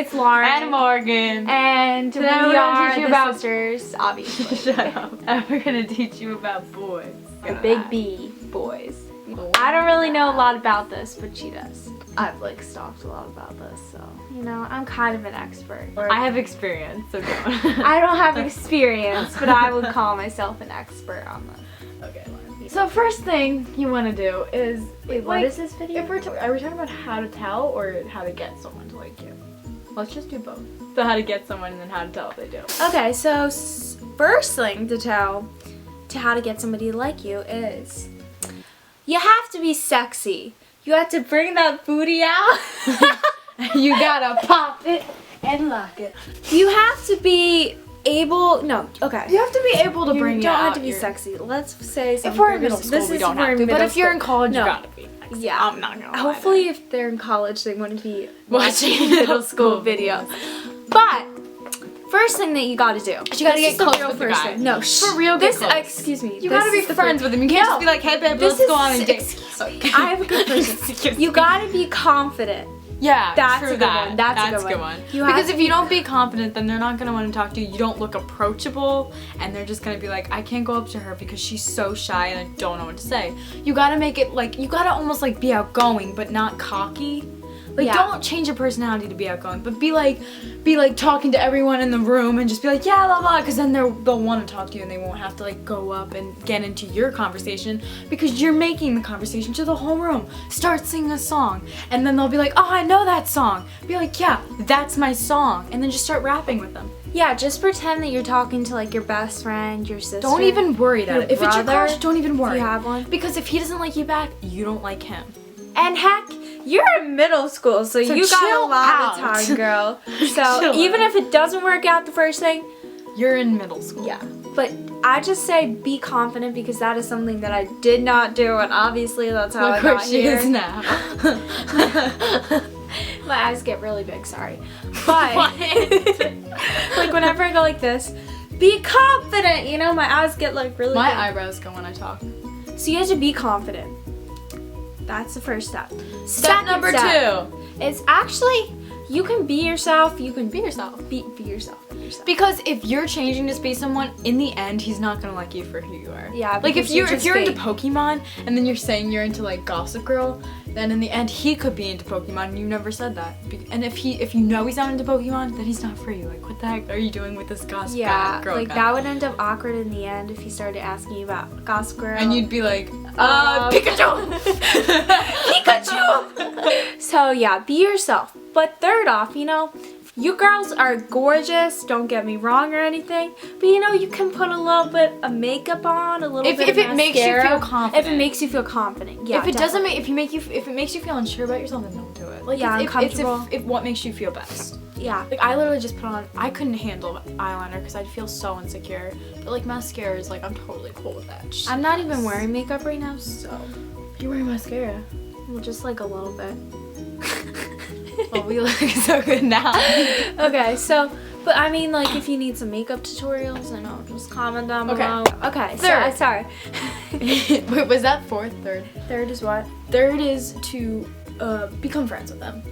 it's Lauren. And Morgan. And we are the sisters, obviously. Shut up. And we're gonna teach you about boys. The big B boys. I don't really know a lot about this, but she does. I've like stalked a lot about this, so you know, I'm kind of an expert. I have experience, so go on. I don't have experience, but I would call myself an expert on this. Okay, so first thing you want to do is, Wait, what is this video? If are we talking about how to tell or how to get someone to like you? Let's just do both. So how to get someone and then how to tell if they do. Okay, so first thing to tell to how to get somebody to like you is you have to be sexy. You have to bring that booty out. You gotta pop it and lock it. You have to be able. No, okay. You have to be able to bring it out. You don't have to be sexy. Let's say something. If we're in middle school, we don't have to. But if you're in college, you gotta be. Yeah, I'm not gonna lie. Hopefully, if they're in college, they wouldn't be watching middle school videos. But first thing that you gotta do, you gotta get close with the guy. No, for real, get close. Excuse me. You gotta be friends with him. You can't just be like, hey babe, let's go on a date. I have a good person. You gotta be confident. Yeah, that's true a good that. one. That's a good one. You because if you don't be confident, then they're not gonna want to talk to you. You don't look approachable, and they're just gonna be like, I can't go up to her because she's so shy and I don't know what to say. You gotta make it like, you gotta almost like be outgoing, but not cocky. Like, don't change your personality to be outgoing, but be like talking to everyone in the room and just be like, yeah, blah, blah, because then they'll want to talk to you and they won't have to like go up and get into your conversation because you're making the conversation to the whole room. Start singing a song and then they'll be like, oh, I know that song. Be like, yeah, that's my song. And then just start rapping with them. Yeah, just pretend that you're talking to like your best friend, your sister. Don't even worry about it. If it's your crush, don't even worry. If you have one. Because if he doesn't like you back, you don't like him. And heck, you're in middle school, so you got a lot of time, girl. So even if it doesn't work out the first thing, you're in middle school. Yeah, but I just say be confident because that is something that I did not do, and obviously that's how I got here. She is now. My eyes get really big, sorry. But like whenever I go like this, be confident. You know, my eyes get like really big. My eyebrows go when I talk. So you have to be confident. That's the first step. Step number 2 is actually you can be yourself. You can be yourself. Be yourself. Because if you're changing to be someone, in the end, he's not gonna like you for who you are. Yeah. Like if you're into Pokemon and then you're saying you're into like Gossip Girl, then in the end he could be into Pokemon and you never said that. And if you know he's not into Pokemon, then he's not for you. Like what the heck are you doing with this Gossip Girl? Yeah. Like that would end up awkward in the end if he started asking you about Gossip Girl. And you'd be like, Pikachu. Pikachu. So yeah, be yourself. But third off, you know, you girls are gorgeous, don't get me wrong or anything, but you know, you can put a little bit of makeup on, a little bit of mascara. If it makes you feel confident. If it makes you feel confident, yeah. If it doesn't make, if it makes you feel unsure about yourself, then don't do it. Like yeah, uncomfortable. If what makes you feel best. Yeah. Like I literally just put on, I couldn't handle eyeliner because I'd feel so insecure. But like mascara is like, I'm totally cool with that. I'm not even wearing makeup right now, so. You're wearing mascara? Well, just like a little bit. Well, we look so good now. Okay, so, but I mean, like, if you need some makeup tutorials, I know, just comment down below. Okay, third. Sorry. Wait, was that fourth? Third? Third is what? Third is to become friends with them.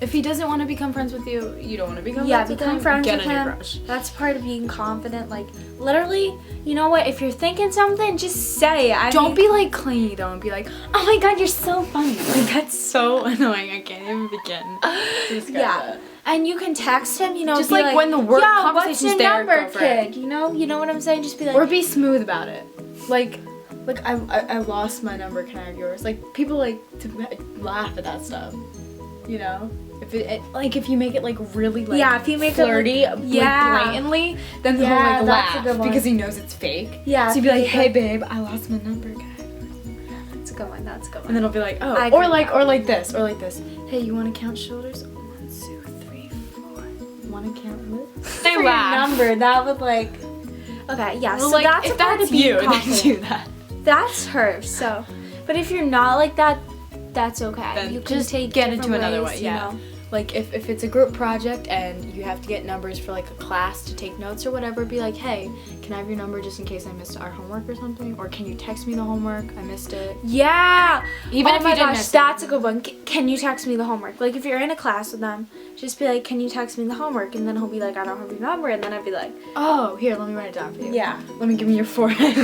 If he doesn't want to become friends with you, you don't want to become friends with him. Yeah, become friends with him. Get a new crush. That's part of being confident. Like, literally, you know what? If you're thinking something, just say it. Don't be like clingy though and be like, oh my god, you're so funny. Like, that's so annoying. I can't even begin to describe that. And you can text him, you know, just like when the work conversation's there, what's your number, kid? You know what I'm saying? Just be like, or be smooth about it. Like I lost my number. Can I have yours? Like people like to laugh at that stuff. You know. If you make it like really like if you make flirty, it like blatantly, then he'll like laugh because he knows it's fake. Yeah. So you'd be like, hey babe, I lost my number. That's a good one. That's a good one. And then he'll be like, oh, or like this. Hey, you want to count shoulders? 1, 2, 3, 4. Want to count lips? They laugh. Number that would like. Okay, yeah. Well, so like, that's if a part that's of being you, confident. then do that. That's her. So, but if you're not like that, that's okay. Then you can just take get into another ways, way. Yeah. You know? like if it's a group project and you have to get numbers for like a class to take notes or whatever, be like, hey, can I have your number just in case I missed our homework or something? Or can you text me the homework? I missed it. Yeah. Even oh if my you didn't gosh, miss it. that's a good one. Can you text me the homework? Like if you're in a class with them, just be like, can you text me the homework? And then he'll be like, I don't have your number. And then I'd be like, Oh, here, let me write it down for you. yeah. Let me give me your forehead.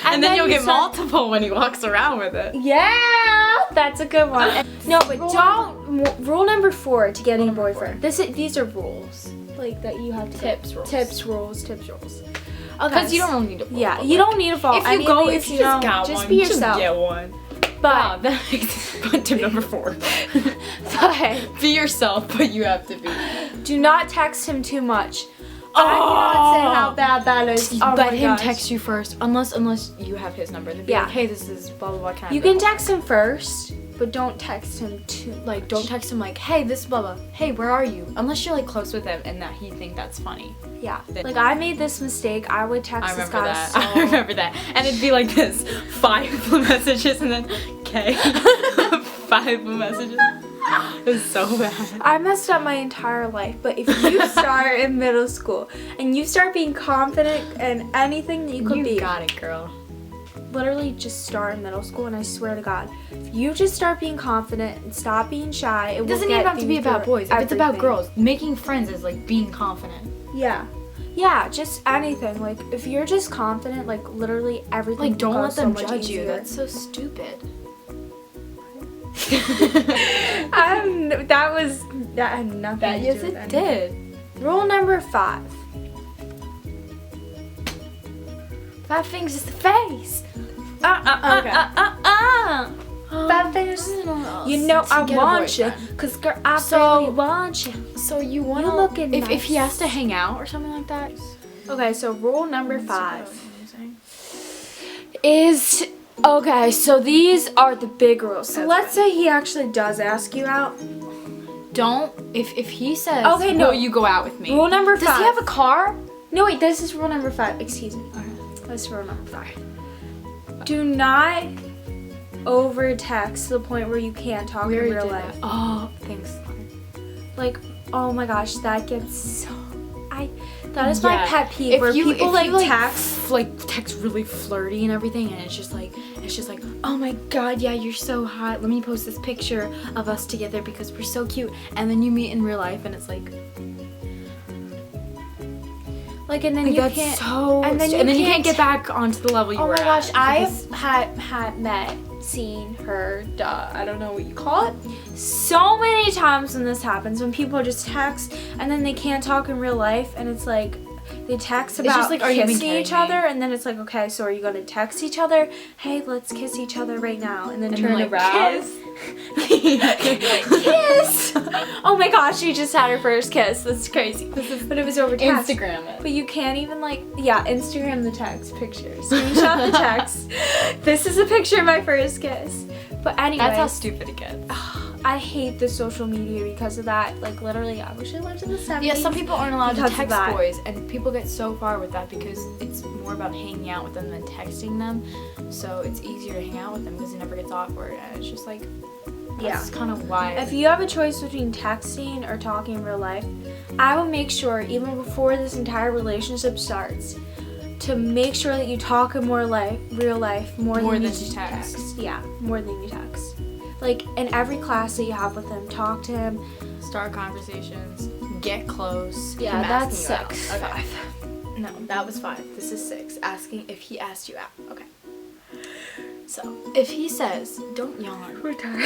and then you'll you get multiple when he walks around with it. Yeah, that's a good one. No, but rule number 4 to getting a boyfriend. These are rules, like that you have to Tips rules. Tips rules. Okay. Because you don't really need to follow. Yeah, you don't need to follow. If you any go, of these, if you just got just one, be yourself. just get one. But that makes tip number 4. but Be yourself, but you have to be. do not text him too much. I cannot say how bad that is. Oh Let my him gosh. text you first, unless you have his number. Then be Yeah. like, hey, this is blah blah blah. Can I You have can it? text him first, but don't text him too. Like, don't text him like, hey, this is blah blah. Hey, where are you? Unless you're like close with him and that he think that's funny. Yeah. Like I made this mistake. I would text I this remember guy that. so. I remember that. And it'd be like this: 5 messages and then K. 5 messages. It's so bad. I messed up my entire life, but if you start in middle school and you start being confident in anything that you could be, You got it, girl. literally just start in middle school, and I swear to God, if you just start being confident and stop being shy, it It doesn't will even get have to be you about through boys. If it's about everything. girls, making friends is like being confident. Yeah, just anything. Like if you're just confident, like literally everything. Like, don't goes let them so much judge you. easier. That's so stupid. That had nothing to do with anything. did. Rule number 5. 5 fingers is the face. Okay. 5 fingers. You know I want you, cause girl I really want you. So you want You looking if he nice. has to hang out or something like that. Okay, so rule number 5 is okay. So these are the big rules. So let's say he actually does ask you out. Don't if he says Okay, no. will you go out with me? Rule number 5. Does he have a car? No, wait. This is rule number 5. Excuse me. This is rule number 5. Do not over text to the point where you can't talk in real life. Oh, thanks. Like, oh my gosh, that gets so. That is my pet peeve. If where you, people if you, like text. text really flirty and everything, and it's just like, oh my god, yeah, you're so hot. Let me post this picture of us together because we're so cute. And then you meet in real life, and it's like, Like, and then you that's can't. so. and then you can't can't get back onto the level you Oh were my gosh, at. I've had met, seen, heard, I don't know what you call it, so many times when this happens, when people just text and then they can't talk in real life, and it's like they text about just like, are you even kissing each kidding me? other, and then it's like, okay, so are you gonna text each other? Hey, let's kiss each other right now, and then And turn then, like, around. kiss. Kiss! Oh my gosh, she just had her first kiss. That's crazy. But it was over text. Instagram it. But you can't even Instagram the text pictures. Screenshot the text. This is a picture of my first kiss. But anyway, That's how stupid it gets. I hate the social media because of that. Like literally, I wish I lived in the 70s. Yeah, some people aren't allowed to because of text that. boys, and people get so far with that because it's more about hanging out with them than texting them. So it's easier to hang out with them because it never gets awkward, and it's just like, that's kind of why. If you have a choice between texting or talking in real life, I will make sure, even before this entire relationship starts, to make sure that you talk in real life more than you text. Yeah, more than you text. Like in every class that you have with him, talk to him. Start conversations, get close. Yeah, him that's asking you 6. out. Okay. 5. No, that was 5. This is 6. Asking if he asked you out. Okay. So, if he says, don't yawn. We're tired.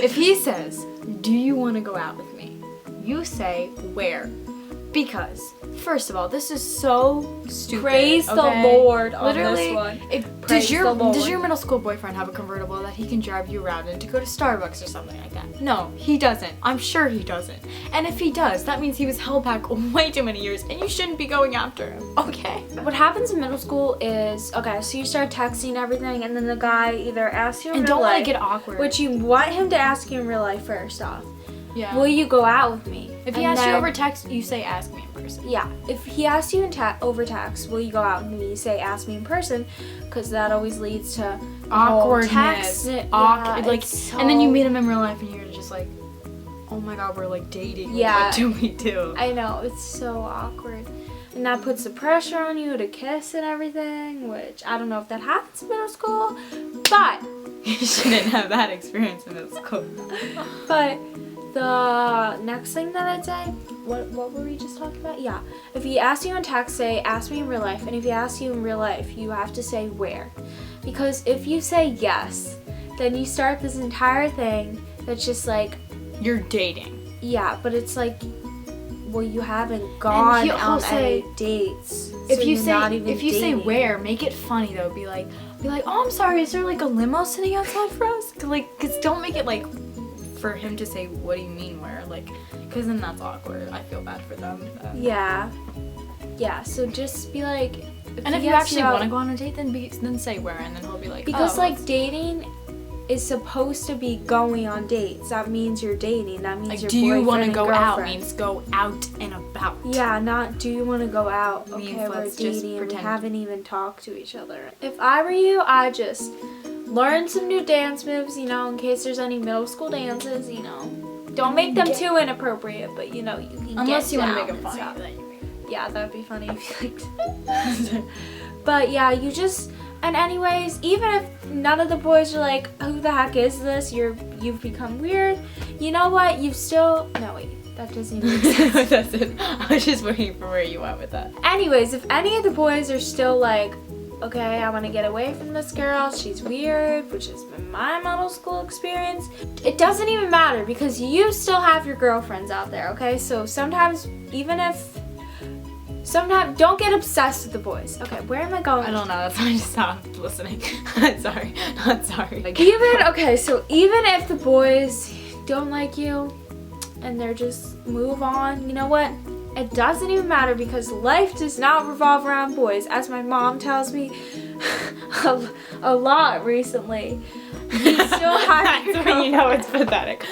If he says, do you want to go out with me? You say, where? Because, first of all, this is so stupid. Praise the okay? Lord on Literally, this one. Does the Lord. your middle school boyfriend have a convertible that he can drive you around in to go to Starbucks or something like that? No, he doesn't. I'm sure he doesn't. And if he does, that means he was held back way too many years, and you shouldn't be going after him. Okay. What happens in middle school is, okay, so you start texting everything, and then the guy either asks you in And real don't let life, it get awkward. which you want him to ask you in real life first off. Yeah. Will you go out with me? If he And asks you then- over text, you say ask me in person. Yeah, if he asks you over text, will you go out with me? You say ask me in person, because that always leads to Awkwardness. Text. Awkward. Yeah, Like, it's and then you so- meet him in real life, and you're just just like, oh my god, we're like dating. Yeah. What do we do? I know, it's so awkward. And that puts the pressure on you to kiss and everything, which I don't know if that happens in middle school, but You shouldn't have that experience in middle school. But the next thing that I'd say, what were we just talking about? Yeah, if he asks you in text, say, ask me in real life. And if he asks you in real life, you have to say where. Because if you say yes, then you start this entire thing that's just like, You're dating. yeah, but it's like, well, you haven't gone he'll on say- any dates. If so you you're say not even if you say dating. where, make it funny though. Be like, oh, I'm sorry. Is there like a limo sitting outside for us? Cause don't make it like for him to say, what do you mean where? Like, cause then that's awkward. I feel bad for them. Yeah. Yeah, so just be like, And if he you asks actually out- want to go on a date, then say where, and then he'll be like, Because oh, like dating is supposed to be going on dates. That means you're dating. That means like, you're do you want to go out? Means go out and about. Yeah, not do you want to go out? Means Okay, we're let's just dating. We pretend. haven't even talked to each other. If I were you, I'd just learn some new dance moves, you know, in case there's any middle school dances, you know. Don't make them too inappropriate, but you know, you can Unless get you want to down make it and funny. stuff. Then you Yeah, that'd be funny if you liked. But yeah, you just, and anyways, even if none of the boys are like, who the heck is this? You've become weird. You know what? You've still, no wait, that doesn't even make sense. That's it. I was just waiting for where you went with that. Anyways, if any of the boys are still like, okay, I want to get away from this girl, she's weird, which has been my middle school experience, it doesn't even matter because you still have your girlfriends out there, okay? So sometimes, don't get obsessed with the boys. Okay, where am I going? I don't know. That's why I just stopped listening. Sorry. Not sorry. Like, So even if the boys don't like you and they're just move on, you know what? It doesn't even matter because life does not revolve around boys, as my mom tells me a lot recently. You still have your that's when you know it's pathetic.